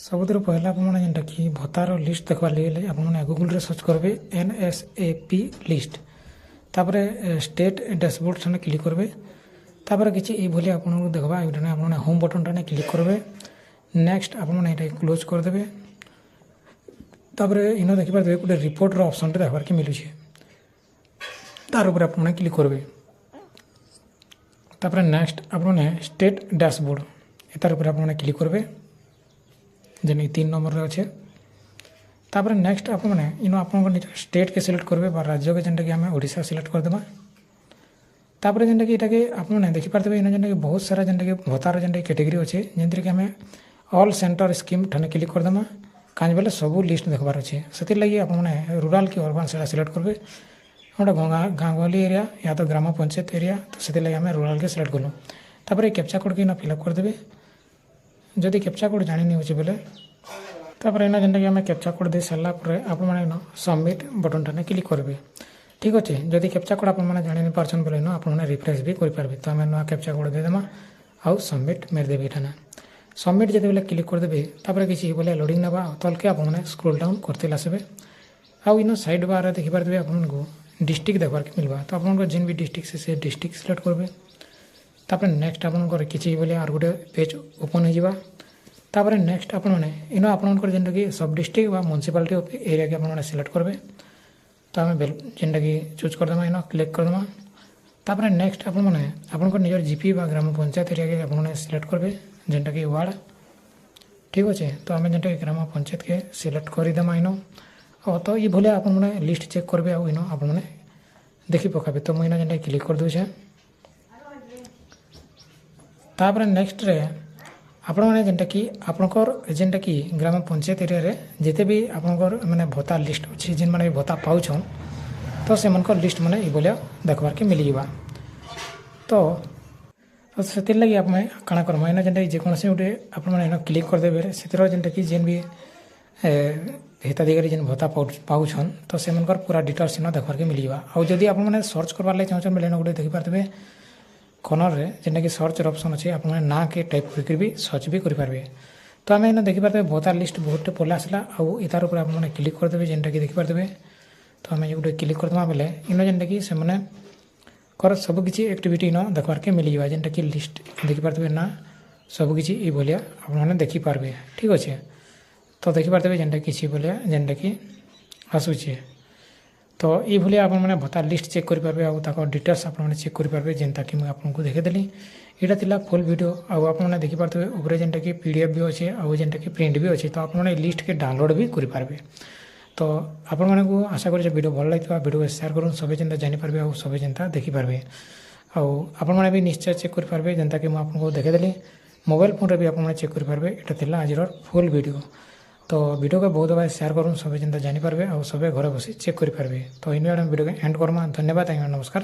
ସବୁଥିରୁ ପହିଲା ଆପଣମାନେ ଯେନ୍ଟାକି ଭତ୍ତାର ଲିଷ୍ଟ ଦେଖ୍ବାର୍ ଲାଗି ହେଲେ ଆପଣମାନେ ଗୁଗୁଲ୍ରେ ସର୍ଚ୍ଚ କରିବେ NSAP ଲିଷ୍ଟ। ତାପରେ ଷ୍ଟେଟ୍ ଡ୍ୟାସବୋର୍ଡ଼ ଠାନେ କ୍ଲିକ୍ କରିବେ। ତାପରେ କିଛି ଏଇଭଳି ଆପଣଙ୍କୁ ଦେଖ୍ବା ଏଇଟାନେ ଆପଣମାନେ ହୋମ୍ ବଟନ୍ଟାନେ କ୍ଲିକ୍ କରିବେ। ନେକ୍ସଟ ଆପଣମାନେ ଏଇଟା କ୍ଲୋଜ୍ କରିଦେବେ। ତାପରେ ଇନ ଦେଖିପାରୁଥିବେ ଗୋଟେ ରିପୋର୍ଟର ଅପସନ୍ଟେ ଦେଖ୍ବାର୍କେ ମିଲୁଛେ, ତାର ଉପରେ ଆପଣମାନେ କ୍ଲିକ୍ କରିବେ। ତାପରେ ନେକ୍ସଟ ଆପଣମାନେ ଷ୍ଟେଟ୍ ଡ୍ୟାସବୋର୍ଡ଼ ଏତାର ଉପରେ ଆପଣମାନେ କ୍ଲିକ୍ କରିବେ, ଯେନେ 3 ନମ୍ବରରେ ଅଛେ। ତାପରେ ନେକ୍ସଟ ଆପଣମାନେ ଇନ ଆପଣଙ୍କ ନିଜ ଷ୍ଟେଟ୍କେ ସିଲେକ୍ଟ କରିବେ ବା ରାଜ୍ୟକେ, ଯେନ୍ଟାକି ଆମେ ଓଡ଼ିଶା ସିଲେକ୍ଟ କରିଦେବା। ତାପରେ ଯେନ୍ଟାକି ଏଇଟାକେ ଆପଣମାନେ ଦେଖିପାରୁଥିବେ ଇନ ଯେନ୍ଟାକି ବହୁତ ସାରା ଯେନ୍ଟାକି ଭତ୍ତାର ଯେନ୍ଟାକି କ୍ୟାଟେଗୋରୀ ଅଛେ, ଯେନ୍ଥିରେ କି ଆମେ ଅଲ୍ ସେଣ୍ଟର ସ୍କିମ୍ ଠାନେ କ୍ଲିକ୍ କରିଦେମା। କାଁଜ ବେଲେ ସବୁ ଲିଷ୍ଟ ଦେଖ୍ବାର୍ ଅଛେ, ସେଥିର୍ଲାଗି ଆପଣମାନେ ରୁରାଲ୍ କି ଅର୍ବାନ୍ ସେଟା ସିଲେକ୍ଟ କରିବେ। ଗୋଟେ ଗାଁ ଗହଲି ଏରିଆ ୟା ତ ଗ୍ରାମ ପଞ୍ଚାୟତ ଏରିଆ, ତ ସେଥିର୍ଲାଗି ଆମେ ରୁରାଲ୍କେ ସିଲେକ୍ଟ କଲୁ। ତାପରେ এই କ୍ୟାପ୍ଚା କୋଡ଼୍କେ ଇନ ଫିଲ୍ଅପ୍ କରିଦେବେ। ଯଦି କ୍ୟାପ୍ଚା କୋଡ଼୍ ଜାଣିନି ହେଉଛି ବେଲେ ତାପରେ ଏଇନା ଯେନ୍ଟାକି ଆମେ କ୍ୟାପ୍ଚା କୋଡ଼୍ ଦେଇ ସାରିଲା ପରେ ଆପଣମାନେ ଇନ ସବମିଟ୍ ବଟନ୍ଟାନେ କ୍ଲିକ୍ କରିବେ। ଠିକ୍ ଅଛେ। ଯଦି କ୍ୟାପ୍ଚା କୋଡ଼୍ ଆପଣମାନେ ଜାଣିନି ପାରୁଛନ୍ ବେଲେ ଇନ ଆପଣମାନେ ରିଫ୍ରେଶ୍ ବି କରିପାରିବେ। ତ ଆମେ ନୂଆ କ୍ୟାପ୍ଚା କୋଡ଼୍ ଦେଇଦେମା ଆଉ ସବମିଟ୍ ମାରିଦେବେ। ଏଠାନେ ସବମିଟ୍ ଯେତେବେଲେ କ୍ଲିକ୍ କରିଦେବେ ତାପରେ କିଛି ବେଲେ ଲୋଡ଼ିଂ ନେବା, ତଲକେ ଆପଣମାନେ ସ୍କ୍ରୋଲ୍ ଡାଉନ୍ କରିତେଲ୍ ଆସିବେ। ଆଉ ଇନ ସାଇଡ଼୍ ବାର୍ରେ ଦେଖିପାରୁଥିବେ ଆପଣଙ୍କୁ डिस्ट्रिक्ट देखबार के मिलवा। तो आप जेन भी डिस्ट्रिक्ट से डिस्ट्रिक्ट सिलेक्ट करेंगे। तापर नेक्स्ट आपंकर किसी बोले आर गोटे पेज ओपन हो जावा। तापर नेक्स्ट आपने इन आपंकर जेनटा कि सब डिस्ट्रिक्ट व म्युनिसिपालिटी एरिया के आपने सिलेक्ट करेंगे। तो आम जेनटा कि चूज करदेमा, इन क्लिक करदेमा। तापर नेक्स्ट आपंकर निजर जीपी व ग्राम पंचायत एरिया के आपने सिलेक्ट करेंगे, जेनटा कि वार्ड। ठीक अच्छे। तो आम जेनटा ग्राम पंचायत के सिलेक्ट करदेमा इन। तो ये भले आपने लिस्ट चेक करेंगे आउ इन आपने देखी पकाबे। तो मुझे जेनटा क्लिक कर दूचे। तापर नेक्स्ट रे आपण मैंने जेनटा कि आपणकर जेनटा कि ग्राम पंचायत एरिया रे जिते भी आपणकर माने भत्ता लिस्ट अच्छी, जिन मैंने भत्ता पाउछन, तो से मनकर लिस्ट मैंने ये भलिया देखबार के मिल जावा। तो से लगी आप काଣା करमा इना जेनटा जेकोसी गोटे आप क्लिक करदेवे। से जेनटा कि जेन भी हिताधिकारी जेन भत्ता पाउछन, तो से मनकर पूरा डिटेल्स इन देखबार के मिल जावा। आउ जदि आप सर्च करबार लगे चाहछन बेले गोटे देखि पारबे कॉर्नर रे जेनटा कि सर्च ऑप्शन अच्छे, आप ना के टाइप करके भी सर्च भी करेंगे। तो आम इन देखिपारे भत्ता लिस्ट बहुत पहले आसला। आउ इतार ऊपर आपने क्लिक करदेवे, जेनटा कि देखिपारे। तो आम गोटे क्लिक करदेमा बेले इन जेनटा कि से कर सबकि एक्टिविटी इन देखबार के मिल जावा। जेनटा कि लिस्ट देखिपारे ना सबकि ये भाया आपने देखिपारे। ठीक अच्छे। तो देखिपारे जेनटा कि भाया जेनटा कि आसूचे। तो ये भाया आपने भत्ता लिस्ट चेक करेंगे और डिटेल्स आपने चेक करेंगे, जेनटा कि मुझे आपको देखेदेली। यहाँ थिला फुल वीडियो। आपने देखिपारे ऊपर जेनटा कि PDF भी अच्छे और जेनटा कि प्रिंट भी अच्छे। तो आपने लिस्ट के डाउनलोड भी करेंगे। तो आपण मानक आशा करें वीडियो भल लगी वीडियो को शेयर करूँ, सब जेनता जानीपारे और सब जेनता देखिपारे। आपण भी निश्चय चेक करेंगे, जेनता कि मुझे आपको देखेदेली। मोबाइल फोन भी आपने चेक करेंगे। यहाँ थिला आज फुल वीडियो। तो वीडियो को बहुत बार शेयर करूँ, सब जेनता जानीपारे और सब घर बस चेक करेंगे। तो इन वीडियो को एंड करमा। धन्यवाद। नमस्कार।